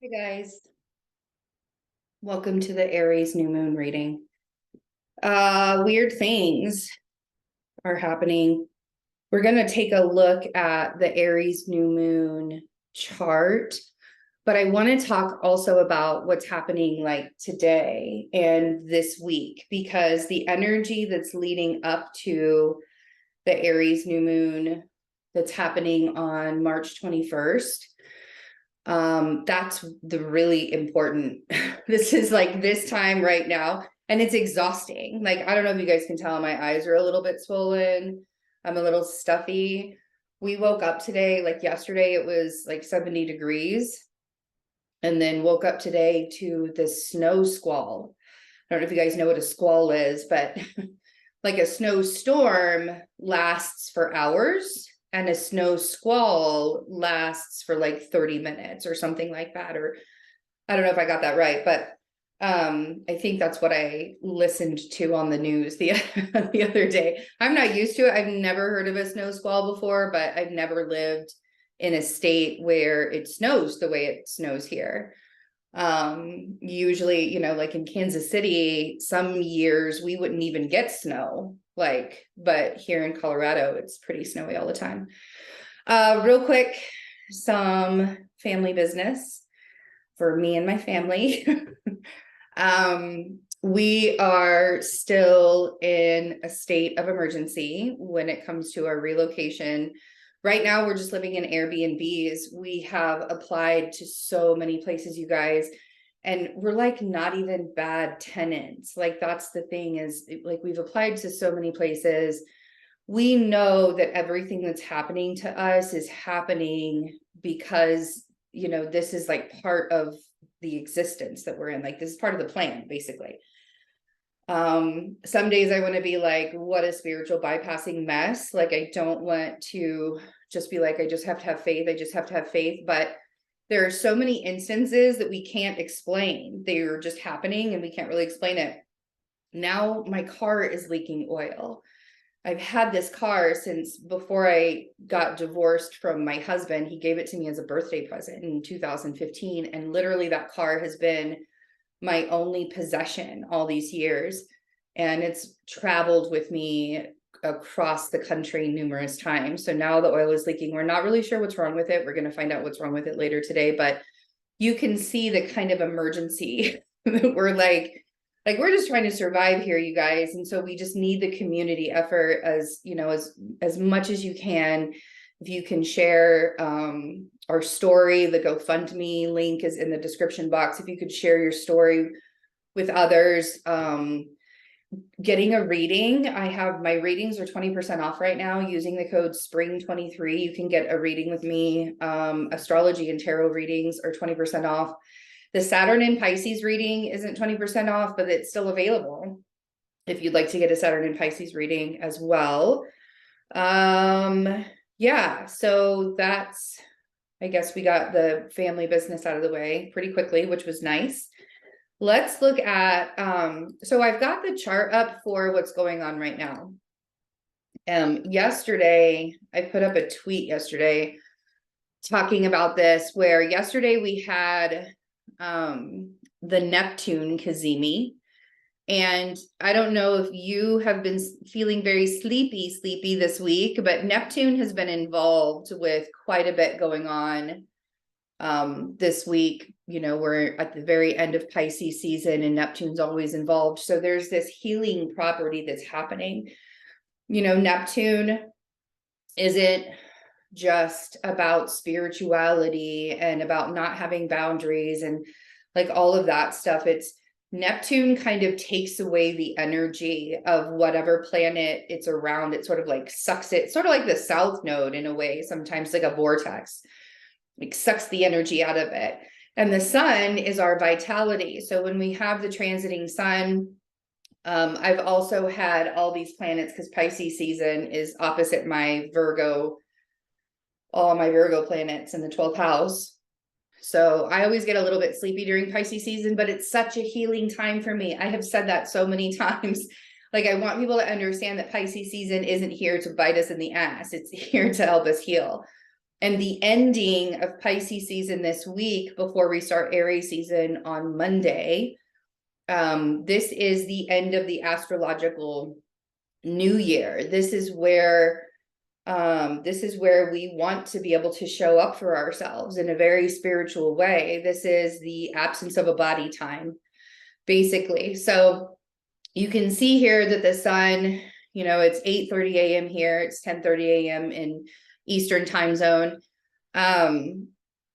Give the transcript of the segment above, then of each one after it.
Hey guys, welcome to the Aries New Moon reading. Weird things are happening. We're going to take a look at the Aries New Moon chart, but I want to talk also about what's happening like today and this week, because the energy that's leading up to the Aries New Moon that's happening on March 21st, that's the really important. This is like this time right now, and it's exhausting. Like, I don't know if you guys can tell, my eyes are a little bit swollen. I'm a little stuffy. We woke up today, like yesterday it was like 70 degrees, and then woke up today to the snow squall. I don't know if you guys know what a squall is, but like a snowstorm lasts for hours and a snow squall lasts for like 30 minutes or something like that. Or I don't know if I got that right, but I think that's what I listened to on the news the other day. I'm not used to it. I've never heard of a snow squall before, but I've never lived in a state where it snows the way it snows here. Usually, like in Kansas City, some years we wouldn't even get snow, but here in Colorado, it's pretty snowy all the time. Real quick, some family business for me and my family. We are still in a state of emergency when it comes to our relocation. Right now, we're just living in Airbnbs. We have applied to so many places, you guys, and we're like not even bad tenants. Like, that's the thing, is like we've applied to so many places. We know that everything that's happening to us is happening because, this is like part of the existence that we're in. Like, this is part of the plan, basically. Some days I want to be like, what a spiritual bypassing mess. Like, I don't want to just be like, I just have to have faith. I just have to have faith. But there are so many instances that we can't explain. They are just happening and we can't really explain it. Now my car is leaking oil. I've had this car since before I got divorced from my husband. He gave it to me as a birthday present in 2015. And literally that car has been my only possession all these years. And it's traveled with me across the country numerous times. So now the oil is leaking. We're not really sure what's wrong with it. We're going to find out what's wrong with it later today, but you can see the kind of emergency that we're like we're just trying to survive here, you guys. And so we just need the community effort as much as you can. If you can share our story, the GoFundMe link is in the description box. If you could share your story with others, getting a reading. I have my readings are 20% off right now using the code SPRING23. You can get a reading with me. Astrology and tarot readings are 20% off. The Saturn in Pisces reading isn't 20% off, but it's still available if you'd like to get a Saturn in Pisces reading as well. Yeah, so that's, I guess we got the family business out of the way pretty quickly, which was nice. Let's look at, so I've got the chart up for what's going on right now. Yesterday, I put up a tweet yesterday talking about this, where yesterday we had the Neptune Cazimi. And I don't know if you have been feeling very sleepy this week, but Neptune has been involved with quite a bit going on this week. We're at the very end of Pisces season and Neptune's always involved. So there's this healing property that's happening. Neptune isn't just about spirituality and about not having boundaries and like all of that stuff. It's Neptune kind of takes away the energy of whatever planet it's around. It sort of like sucks it, sort of like the South Node in a way, sometimes like a vortex, like sucks the energy out of it. And the sun is our vitality. So when we have the transiting sun, I've also had all these planets, because Pisces season is opposite my Virgo, all my Virgo planets in the 12th house. So I always get a little bit sleepy during Pisces season, but it's such a healing time for me. I have said that so many times. Like, I want people to understand that Pisces season isn't here to bite us in the ass. It's here to help us heal. And the ending of Pisces season this week before we start Aries season on Monday. This is the end of the astrological new year. This is where we want to be able to show up for ourselves in a very spiritual way. This is the absence of a body time, basically. So you can see here that the sun, you know, it's 8:30 a.m. here. It's 10:30 a.m. in Eastern time zone.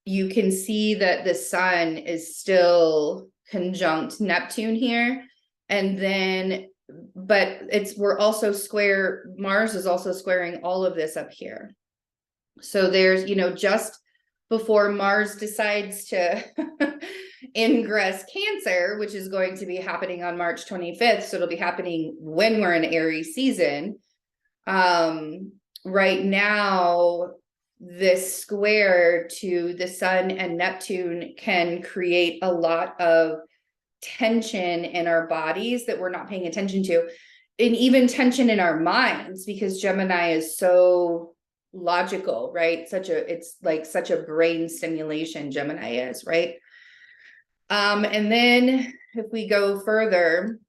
You can see that the sun is still conjunct Neptune here. And then, but we're also square, Mars is also squaring all of this up here. So there's, you know, just before Mars decides to ingress Cancer, which is going to be happening on March 25th. So it'll be happening when we're in Aries season. Right now, this square to the sun and Neptune can create a lot of tension in our bodies that we're not paying attention to, and even tension in our minds, because Gemini is so logical, right? It's like such a brain stimulation, Gemini is, right? And then if we go further,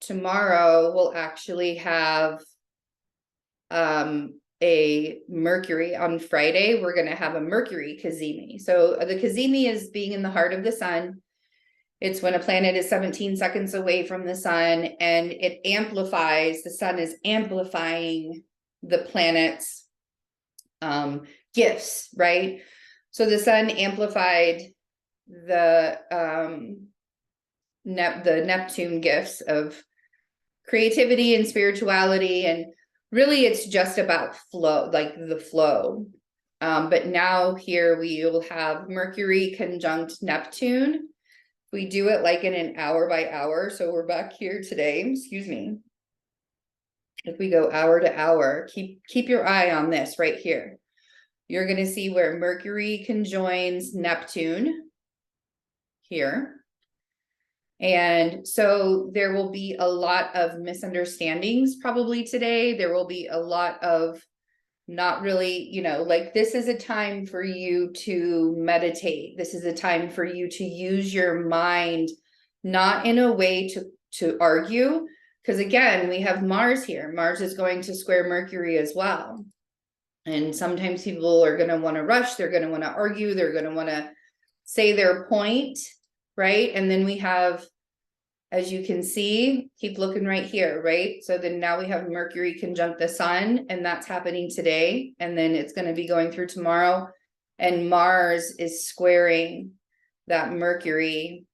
tomorrow we'll actually have a Mercury. On Friday, we're going to have a Mercury cazimi. So the cazimi is being in the heart of the sun. It's when a planet is 17 seconds away from the sun, and it amplifies, the sun is amplifying the planet's gifts, right? So the sun amplified the Neptune gifts of creativity and spirituality, and really it's just about flow, like the flow. But now here we will have Mercury conjunct Neptune. We do it like in an hour by hour. So we're back here today, excuse me. If we go hour to hour, keep your eye on this right here. You're going to see where Mercury conjoins Neptune here. And so there will be a lot of misunderstandings probably today. There will be a lot of not really, you know, like this is a time for you to meditate. This is a time for you to use your mind, not in a way to argue. Because again, we have Mars here. Mars is going to square Mercury as well. And sometimes people are going to want to rush. They're going to want to argue. They're going to want to say their point, right? And then we have, as you can see, keep looking right here, right? So then now we have Mercury conjunct the sun, and that's happening today. And then it's going to be going through tomorrow. And Mars is squaring that Mercury.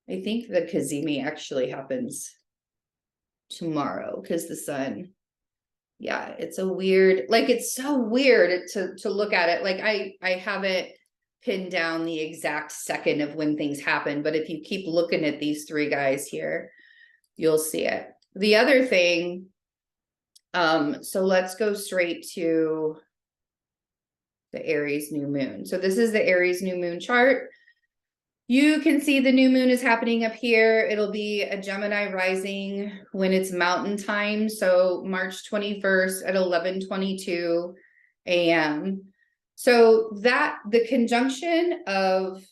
I think the cazimi actually happens tomorrow because the sun, yeah, it's a weird, like, it's so weird to look at it. Like I haven't pinned down the exact second of when things happen, but if you keep looking at these three guys here, you'll see it. The other thing, so let's go straight to the Aries new moon. So this is the Aries new moon chart. You can see the new moon is happening up here. It'll be a Gemini rising when it's mountain time. So March 21st at 11:22 a.m. So that the conjunction of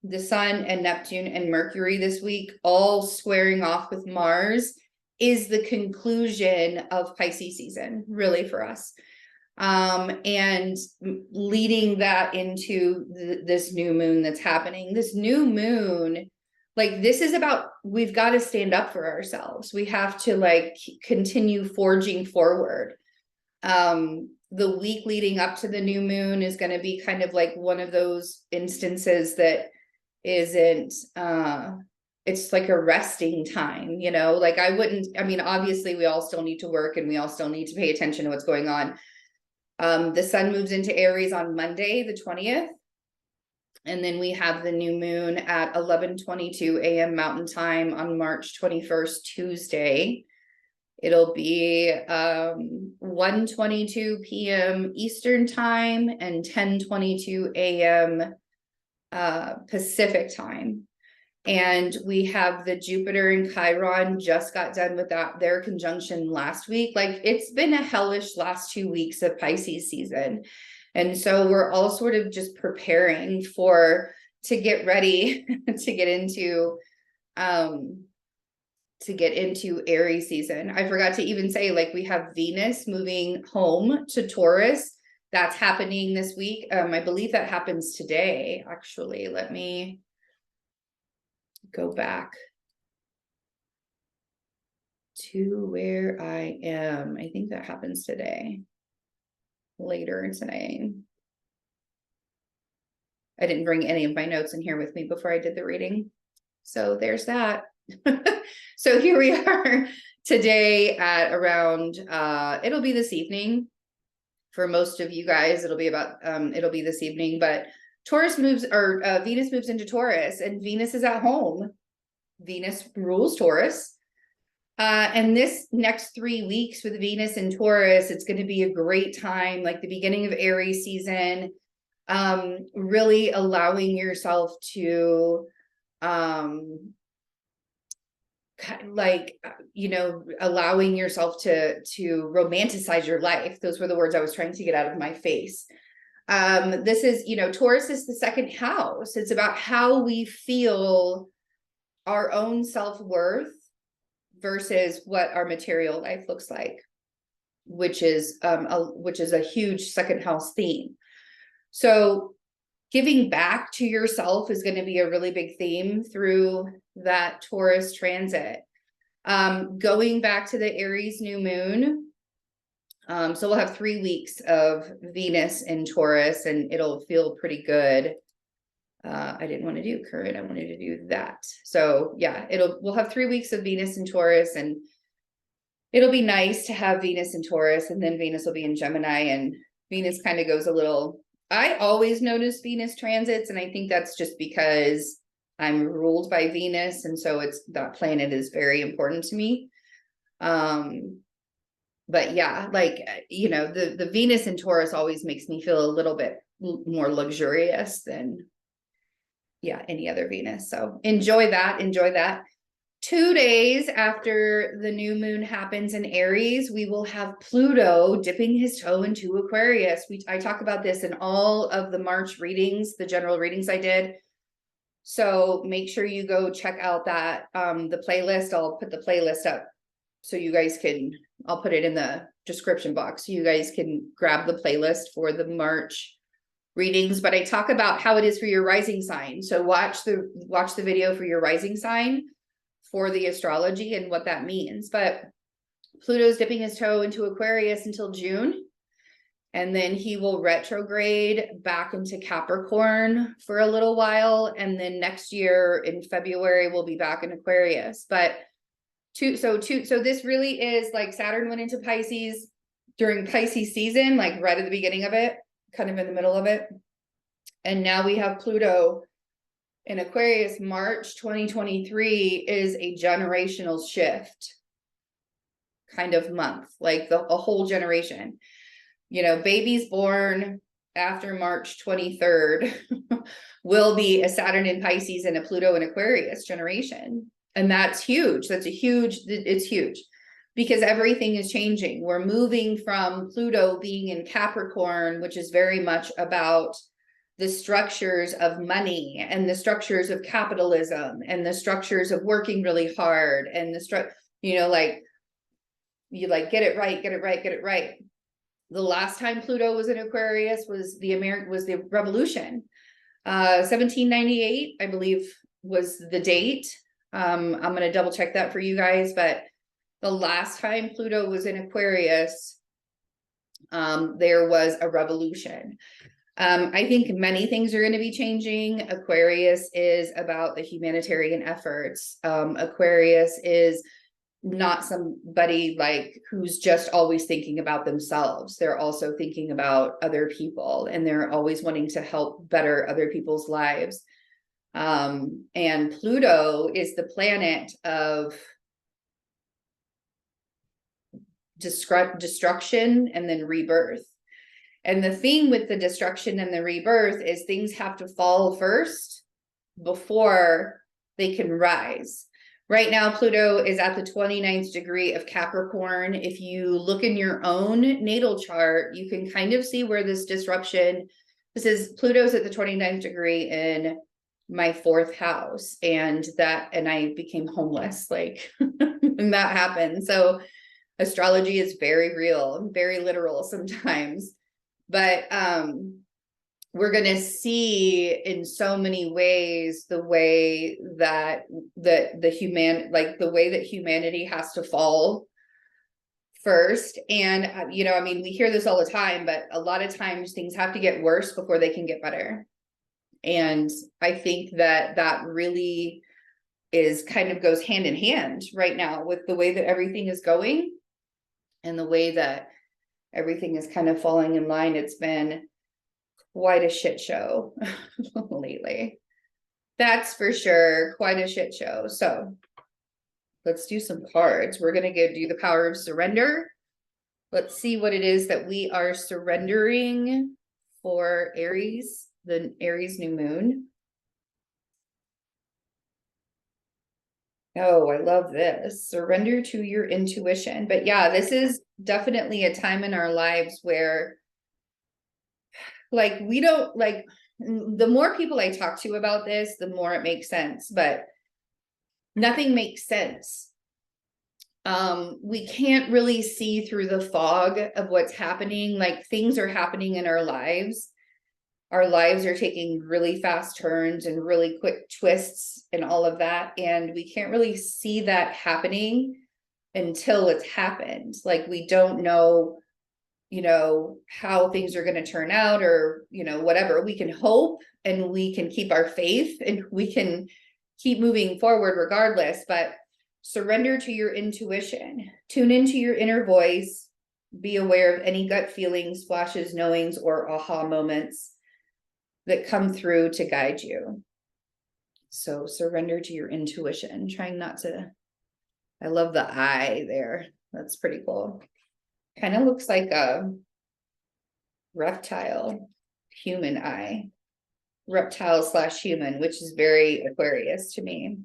the sun and Neptune and Mercury this week, all squaring off with Mars, is the conclusion of Pisces season, really, for us. And leading that into this new moon that's happening. This new moon, like, this is about, we've got to stand up for ourselves. We have to like continue forging forward. The week leading up to the new moon is going to be kind of like one of those instances that isn't, it's like a resting time, you know, like I mean, obviously we all still need to work and we all still need to pay attention to what's going on. The sun moves into Aries on Monday, the 20th. And then we have the new moon at 11:22 a.m. Mountain Time on March 21st, Tuesday. It'll be 1:22 p.m. Eastern Time and 10:22 a.m. Pacific Time. And we have the Jupiter and Chiron just got done with their conjunction last week. Like, it's been a hellish last 2 weeks of Pisces season. And so we're all sort of just preparing to get ready to get into Aries season. I forgot to even say, like, we have Venus moving home to Taurus. That's happening this week. I believe that happens today, actually. Let me go back to where I am. I think that happens today, later today. I didn't bring any of my notes in here with me before I did the reading. So there's that. So here we are today at around, it'll be this evening. For most of you guys, it'll be this evening, but Venus moves into Taurus, and Venus is at home. Venus rules Taurus. And this next 3 weeks with Venus in Taurus, it's going to be a great time, like the beginning of Aries season, really allowing yourself to, allowing yourself to romanticize your life. Those were the words I was trying to get out of my face. This is, Taurus is the second house. It's about how we feel our own self-worth versus what our material life looks like, which is a huge second house theme. So giving back to yourself is going to be a really big theme through that Taurus transit. Going back to the Aries new moon. So we'll have 3 weeks of Venus in Taurus, and it'll feel pretty good. I didn't want to do current. I wanted to do that. So yeah, we'll have 3 weeks of Venus in Taurus, and it'll be nice to have Venus in Taurus, and then Venus will be in Gemini, and Venus kind of goes a little, I always notice Venus transits, and I think that's just because I'm ruled by Venus, and so that planet is very important to me. But yeah, like, the Venus in Taurus always makes me feel a little bit more luxurious than, any other Venus. So enjoy that. 2 days after the new moon happens in Aries, we will have Pluto dipping his toe into Aquarius. I talk about this in all of the March readings, the general readings I did. So make sure you go check out that, the playlist. I'll put the playlist up so you guys I'll put it in the description box. So you guys can grab the playlist for the March readings, but I talk about how it is for your rising sign. So watch the video for your rising sign for the astrology and what that means. But Pluto's dipping his toe into Aquarius until June, and then he will retrograde back into Capricorn for a little while, and then next year in February we'll be back in Aquarius. But so this really is like Saturn went into Pisces during Pisces season, like right at the beginning of it, kind of in the middle of it, and now we have Pluto in Aquarius. March 2023 is a generational shift kind of month, like a whole generation. Babies born after March 23rd will be a Saturn in Pisces and a Pluto in Aquarius generation. And that's huge. It's huge because everything is changing. We're moving from Pluto being in Capricorn, which is very much about the structures of money and the structures of capitalism and the structures of working really hard and like get it right. The last time Pluto was in Aquarius was the Revolution. 1798, I believe, was the date. I'm going to double check that for you guys, but the last time Pluto was in Aquarius, there was a revolution. I think many things are going to be changing. Aquarius is about the humanitarian efforts. Aquarius is not somebody like who's just always thinking about themselves. They're also thinking about other people, and they're always wanting to help better other people's lives. And Pluto is the planet of destruction and then rebirth. And the thing with the destruction and the rebirth is things have to fall first before they can rise. Right now, Pluto is at the 29th degree of Capricorn. If you look in your own natal chart, you can kind of see where this disruption, this is Pluto's at the 29th degree in my 4th house, and I became homeless, like, and that happened. So astrology is very real, very literal sometimes, but we're going to see in so many ways the way that the way that humanity has to fall first. And you know, I mean, we hear this all the time, but a lot of times things have to get worse before they can get better. And I think that really is kind of goes hand in hand right now with the way that everything is going and the way that everything is kind of falling in line. It's been quite a shit show lately. That's for sure. Quite a shit show. So let's do some cards. We're going to do the power of surrender. Let's see what it is that we are surrendering for Aries, the Aries new moon. Oh, I love this. Surrender to your intuition. But yeah, this is definitely a time in our lives where, like, we don't, like, the more people I talk to about this, the more it makes sense, but nothing makes sense. We can't really see through the fog of what's happening. Like, things are happening in our lives. Our lives are taking really fast turns and really quick twists and all of that. And we can't really see that happening until it's happened. Like, we don't know, you know, how things are going to turn out, or, you know, whatever. We can hope and we can keep our faith and we can keep moving forward regardless, but surrender to your intuition. Tune into your inner voice. Be aware of any gut feelings, flashes, knowings, or aha moments that come through to guide you. So surrender to your intuition, trying not to, I love the eye there. That's pretty cool. Kind of looks like a reptile, human eye, reptile / human, which is very Aquarius to me.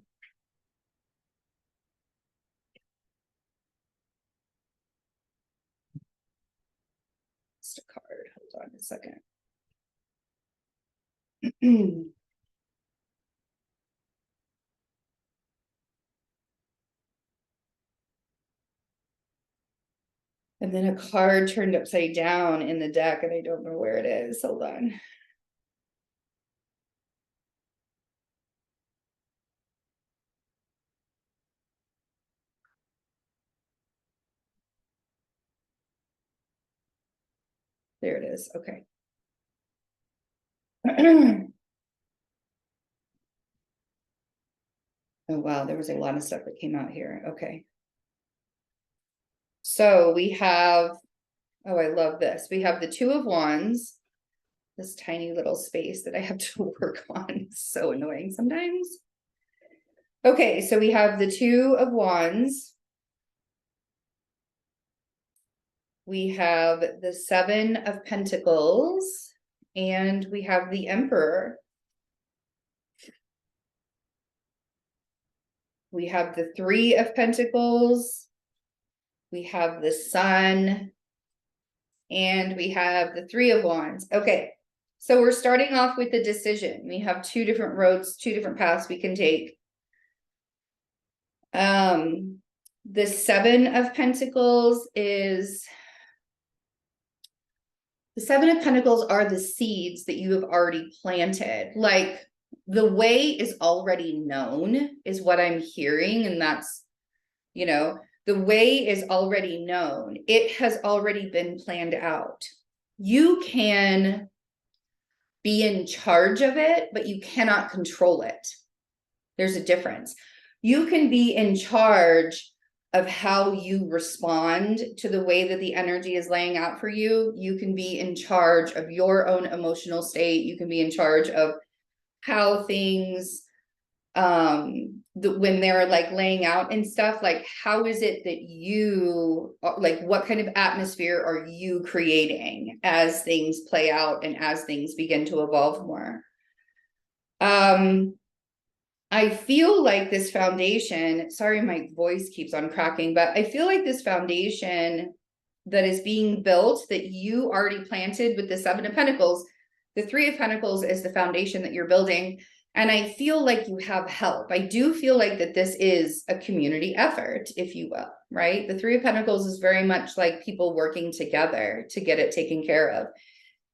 Just a card, hold on a second. And then a card turned upside down in the deck, and I don't know where it is. Hold on. There it is. Okay. Oh, wow. There was a lot of stuff that came out here. Okay. So we have, oh, I love this. We have the Two of Wands, this tiny little space that I have to work on. It's so annoying sometimes. Okay, so we have the Two of Wands. We have the Seven of Pentacles, and we have the Emperor. We have the Three of Pentacles. We have the Sun, and we have the Three of Wands. Okay, so we're starting off with the decision. We have two different roads, two different paths we can take. The Seven of Pentacles is, the Seven of Pentacles are the seeds that you have already planted. Like, the way is already known is what I'm hearing. And that's, you know, the way is already known. It has already been planned out. You can be in charge of it, but you cannot control it. There's a difference. You can be in charge of how you respond to the way that the energy is laying out for you. You can be in charge of your own emotional state. You can be in charge of how things, when they're like laying out and stuff, like, how is it that you, like, what kind of atmosphere are you creating as things play out and as things begin to evolve more? I feel like this foundation, sorry, my voice keeps on cracking, but I feel like this foundation that is being built that you already planted with the Seven of Pentacles, the Three of Pentacles is the foundation that you're building. And I feel like you have help. I do feel like that this is a community effort, if you will, right? The Three of Pentacles is very much like people working together to get it taken care of.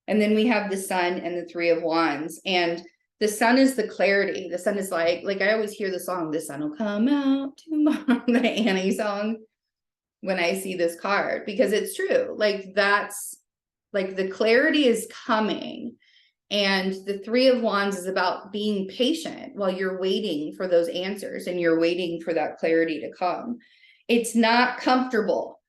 And then we have the Sun and the Three of Wands. And the sun is the clarity. The sun is like I always hear the song, the sun will come out tomorrow, the Annie song, when I see this card, because it's true. Like that's like the clarity is coming. And the Three of Wands is about being patient while you're waiting for those answers and you're waiting for that clarity to come. It's not comfortable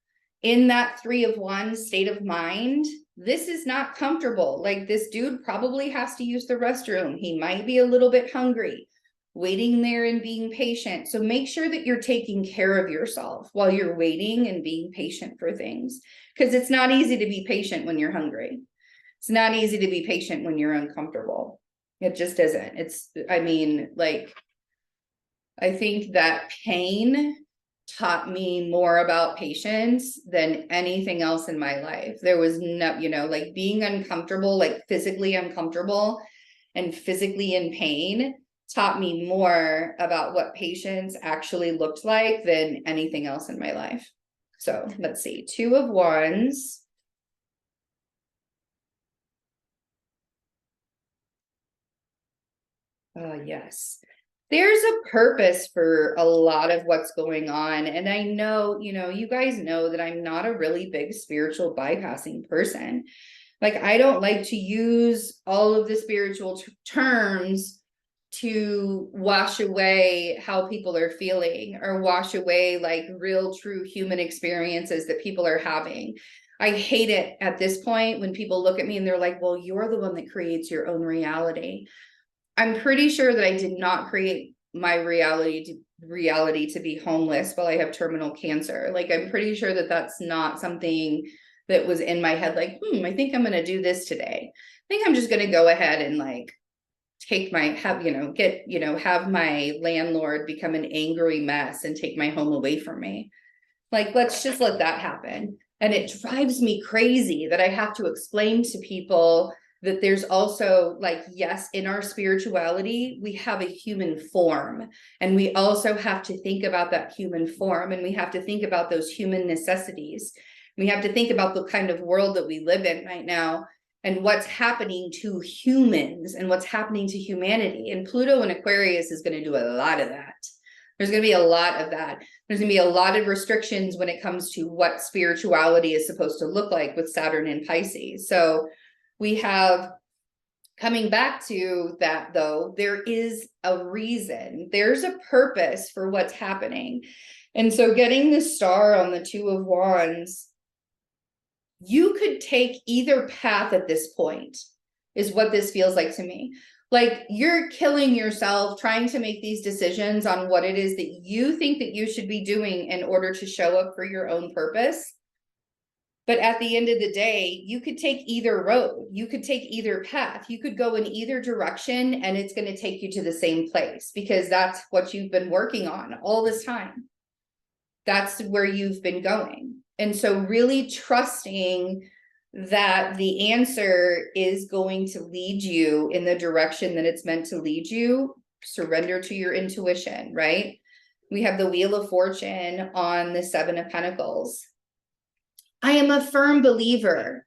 in that Three of Wands state of mind. This is not comfortable. Like this dude probably has to use the restroom. He might be a little bit hungry, waiting there and being patient. So make sure that you're taking care of yourself while you're waiting and being patient for things, because it's not easy to be patient when you're hungry. It's not easy to be patient when you're uncomfortable. It just isn't. I mean, like, I think that pain taught me more about patience than anything else in my life. There was no, like being uncomfortable, like physically uncomfortable and physically in pain taught me more about what patience actually looked like than anything else in my life. So let's see, Two of Wands. Yes. There's a purpose for a lot of what's going on. And I know, you guys know that I'm not a really big spiritual bypassing person. Like, I don't like to use all of the spiritual terms to wash away how people are feeling or wash away like real, true human experiences that people are having. I hate it at this point when people look at me and they're like, well, you're the one that creates your own reality. I'm pretty sure that I did not create my reality to be homeless while I have terminal cancer. Like, I'm pretty sure that that's not something that was in my head. Like, I think I'm going to do this today. I think I'm just going to go ahead and like have my landlord become an angry mess and take my home away from me. Like, let's just let that happen. And it drives me crazy that I have to explain to people that there's also like, yes, in our spirituality, we have a human form, and we also have to think about that human form, and we have to think about those human necessities. We have to think about the kind of world that we live in right now and what's happening to humans and what's happening to humanity. And Pluto in Aquarius is going to do a lot of that. There's going to be a lot of that. There's going to be a lot of restrictions when it comes to what spirituality is supposed to look like with Saturn in Pisces. So we have, coming back to that though, there is a reason, there's a purpose for what's happening. And so getting the star on the Two of Wands, you could take either path at this point, is what this feels like to me. Like, you're killing yourself trying to make these decisions on what it is that you think that you should be doing in order to show up for your own purpose. But at the end of the day, you could take either road. You could take either path. You could go in either direction, and it's going to take you to the same place, because that's what you've been working on all this time. That's where you've been going. And so really trusting that the answer is going to lead you in the direction that it's meant to lead you. Surrender to your intuition, right? We have the Wheel of Fortune on the Seven of Pentacles. I am a firm believer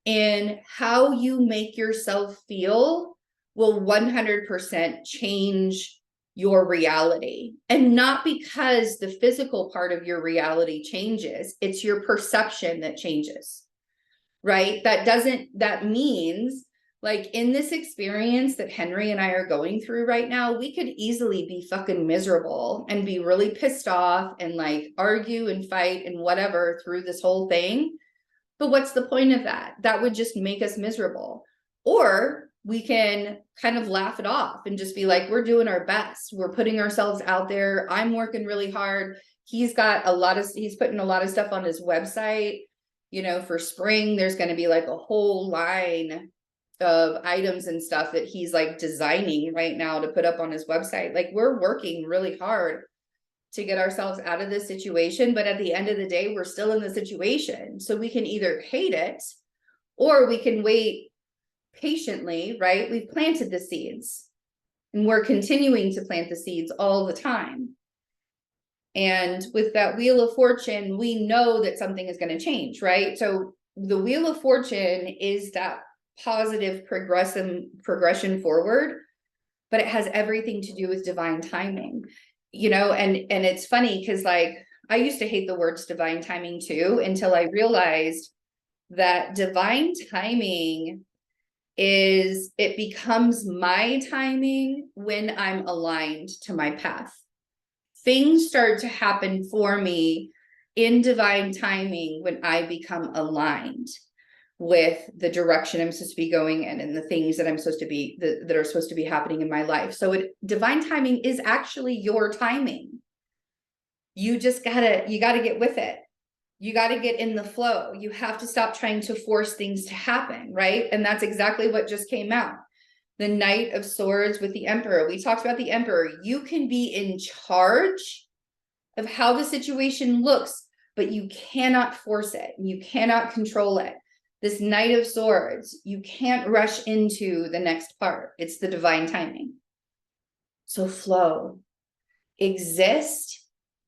in how you make yourself feel will 100% change your reality. And not because the physical part of your reality changes, it's your perception that changes, right? That means, like, in this experience that Henry and I are going through right now, we could easily be fucking miserable and be really pissed off and like argue and fight and whatever through this whole thing. But what's the point of that? That would just make us miserable. Or we can kind of laugh it off and just be like, we're doing our best. We're putting ourselves out there. I'm working really hard. He's putting a lot of stuff on his website. For spring, there's going to be like a whole line of items and stuff that he's like designing right now to put up on his website. Like, we're working really hard to get ourselves out of this situation, but at the end of the day, we're still in the situation. So we can either hate it or we can wait patiently, right? We've planted the seeds and we're continuing to plant the seeds all the time. And with that Wheel of Fortune, we know that something is going to change, right? So the Wheel of Fortune is that positive progression forward, but it has everything to do with divine timing, you know. And it's funny because, like, I used to hate the words divine timing too, until I realized that divine timing is, it becomes my timing when I'm aligned to my path. Things start to happen for me in divine timing when I become aligned with the direction I'm supposed to be going in and the things that I'm supposed to be, that are supposed to be happening in my life. So divine timing is actually your timing. You just gotta get with it. You got to get in the flow. You have to stop trying to force things to happen, right? And that's exactly what just came out. The Knight of Swords with the Emperor. We talked about the Emperor. You can be in charge of how the situation looks, but you cannot force it. You cannot control it. This Knight of Swords, you can't rush into the next part. It's the divine timing. So flow, exist.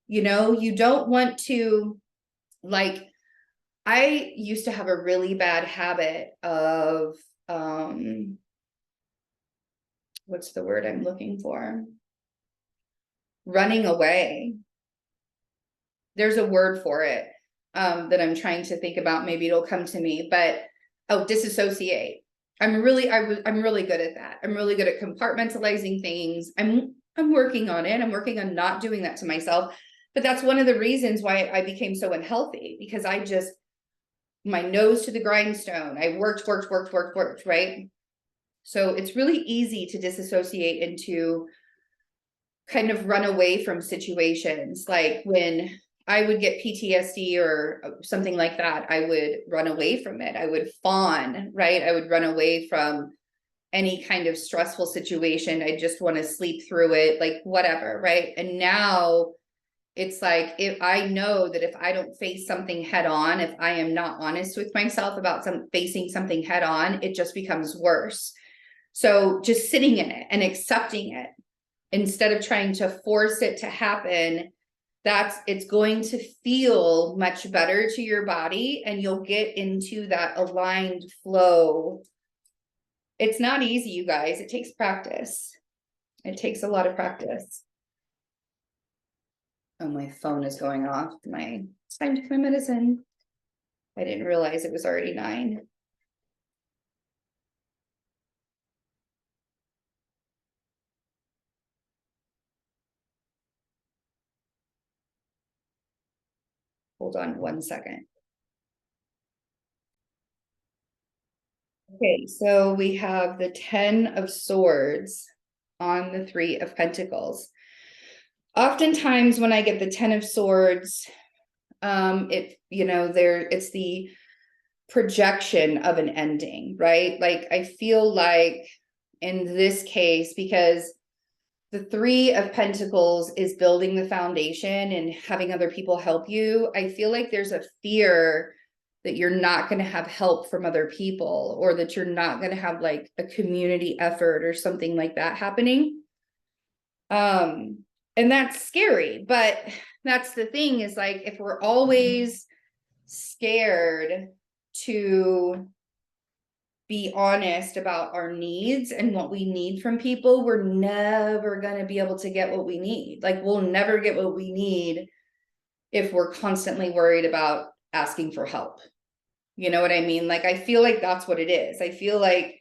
You know, you don't want to, like, I used to have a really bad habit of, what's the word I'm looking for? Running away. There's a word for it, that I'm trying to think about. Maybe it'll come to me, but, disassociate. I'm really good at that. I'm really good at compartmentalizing things. I'm working on it. I'm working on not doing that to myself. But that's one of the reasons why I became so unhealthy, because I just, my nose to the grindstone. I worked, right? So it's really easy to disassociate and to kind of run away from situations. Like when I would get PTSD or something like that, I would run away from it. I would fawn, right? I would run away from any kind of stressful situation. I just want to sleep through it, like whatever, right? And now it's like, if I know that if I don't face something head on, if I am not honest with myself about facing something head on, it just becomes worse. So just sitting in it and accepting it instead of trying to force it to happen, it's going to feel much better to your body, and you'll get into that aligned flow. It's not easy, you guys. It takes practice. It takes a lot of practice. Oh, my phone is going off. It's time to take my medicine. I didn't realize it was already 9. Hold on 1 second. Okay, so we have the 10 of Swords on the 3 of Pentacles. Oftentimes when I get the 10 of Swords, it's the projection of an ending, right? Like, I feel like in this case, because the 3 of Pentacles is building the foundation and having other people help you, I feel like there's a fear that you're not going to have help from other people, or that you're not going to have like a community effort or something like that happening. And that's scary, but that's the thing, is like, if we're always scared to be honest about our needs and what we need from people, we're never going to be able to get what we need. Like, we'll never get what we need if we're constantly worried about asking for help. You know what I mean? Like, I feel like that's what it is. I feel like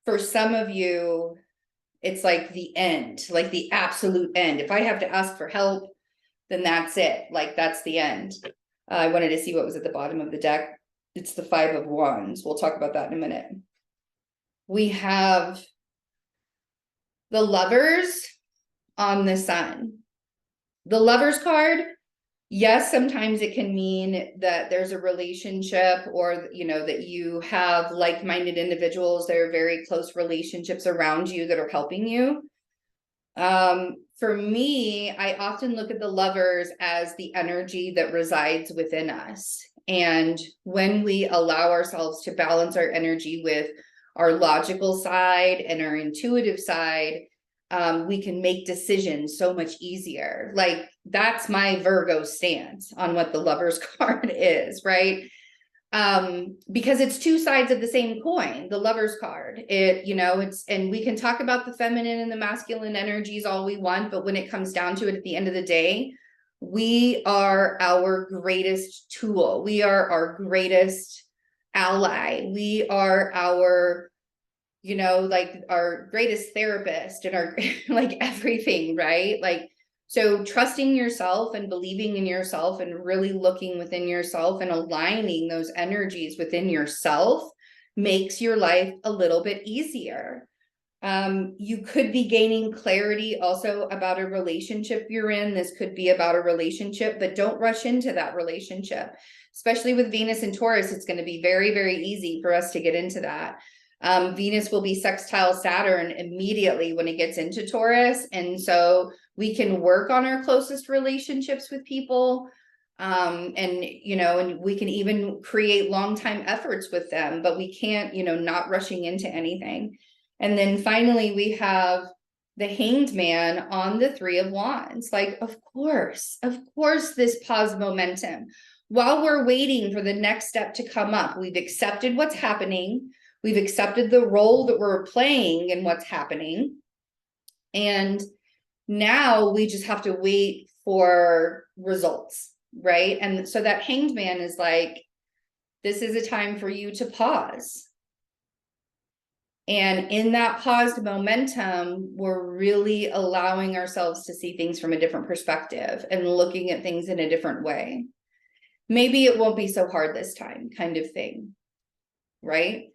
for some of you, it's like the end, like the absolute end. If I have to ask for help, then that's it. Like, that's the end. I wanted to see what was at the bottom of the deck. It's the 5 of Wands. We'll talk about that in a minute. We have the Lovers on the Sun. The Lovers card, Yes, sometimes it can mean that there's a relationship, or, you know, that you have like-minded individuals that are very close relationships around you that are helping you. For me, I often look at the lovers as the energy that resides within us. And when we allow ourselves to balance our energy with our logical side and our intuitive side, we can make decisions so much easier. Like, that's my Virgo stance on what the Lovers card is, right? Because it's two sides of the same coin, the Lovers card. It, you know, it's, and we can talk about the feminine and the masculine energies all we want, but when it comes down to it, at the end of the day, we are our greatest tool. We are our greatest ally. We are our, you know, like our greatest therapist and our like everything, right? Like, so trusting yourself and believing in yourself and really looking within yourself and aligning those energies within yourself makes your life a little bit easier. You could be gaining clarity also about a relationship you're in. This could be about a relationship, but don't rush into that relationship. Especially with Venus and Taurus, it's going to be very, very easy for us to get into that. Venus will be sextile Saturn immediately when it gets into Taurus. And so we can work on our closest relationships with people. And, you know, and we can even create long-time efforts with them, but we can't, you know, not rushing into anything. And then finally, we have the Hanged Man on the Three of Wands. Like, of course, this positive momentum. While we're waiting for the next step to come up, we've accepted what's happening. We've accepted the role that we're playing in what's happening. And now we just have to wait for results, right? And so that Hanged Man is like, this is a time for you to pause. And in that paused momentum, we're really allowing ourselves to see things from a different perspective and looking at things in a different way. Maybe it won't be so hard this time, kind of thing, right?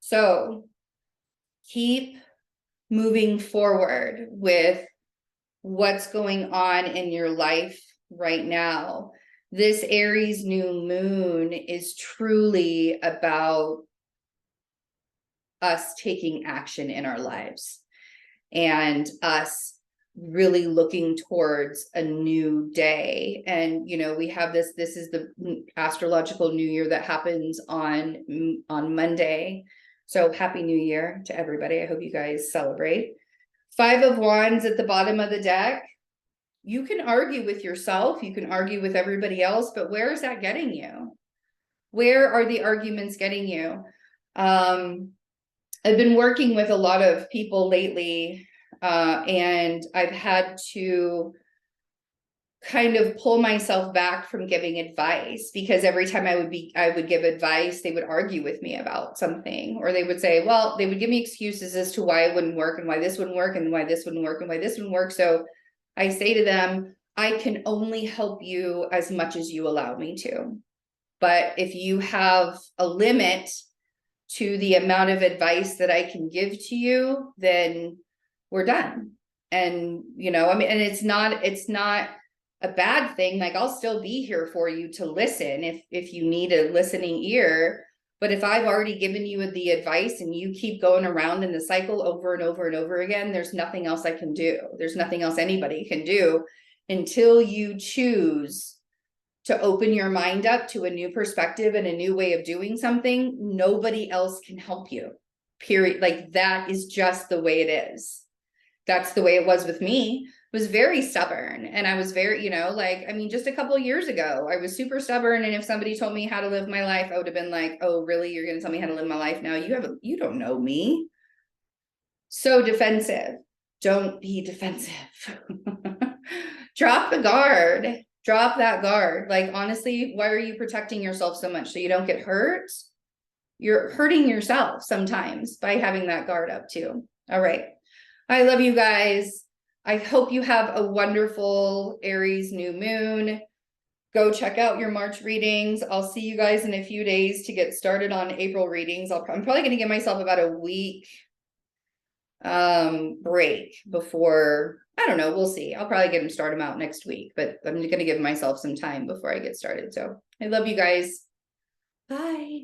So keep moving forward with what's going on in your life right now. This Aries new moon is truly about us taking action in our lives and us really looking towards a new day. And, you know, we have this is the astrological new year that happens on Monday. So happy new year to everybody. I hope you guys celebrate. Five of Wands at the bottom of the deck. You can argue with yourself, you can argue with everybody else, but where is that getting you? Where are the arguments getting you? I've been working with a lot of people lately, and I've had to kind of pull myself back from giving advice, because every time I would give advice, they would argue with me about something, or they would say, well, they would give me excuses as to why it wouldn't work and why this wouldn't work and why this wouldn't work and why this wouldn't work. So I say to them, I can only help you as much as you allow me to. But if you have a limit to the amount of advice that I can give to you, then we're done. And, you know, I mean, and it's not a bad thing. Like, I'll still be here for you to listen if you need a listening ear. But if I've already given you the advice and you keep going around in the cycle over and over and over again, there's nothing else I can do. There's nothing else anybody can do until you choose to open your mind up to a new perspective and a new way of doing something. Nobody else can help you, period. Like, that is just the way it is. That's the way it was with me. I was very stubborn, and I was very, you know, like, I mean, just a couple of years ago, I was super stubborn. And if somebody told me how to live my life, I would have been like, oh, really? You're going to tell me how to live my life now? You don't know me. So defensive. Don't be defensive. Drop the guard. Drop that guard. Like, honestly, why are you protecting yourself so much? So you don't get hurt? You're hurting yourself sometimes by having that guard up too. All right. I love you guys. I hope you have a wonderful Aries new moon. Go check out your March readings. I'll see you guys in a few days to get started on April readings. I'm probably going to give myself about a week break before, I don't know, we'll see. I'll probably get him, start him out next week, but I'm going to give myself some time before I get started. So I love you guys. Bye.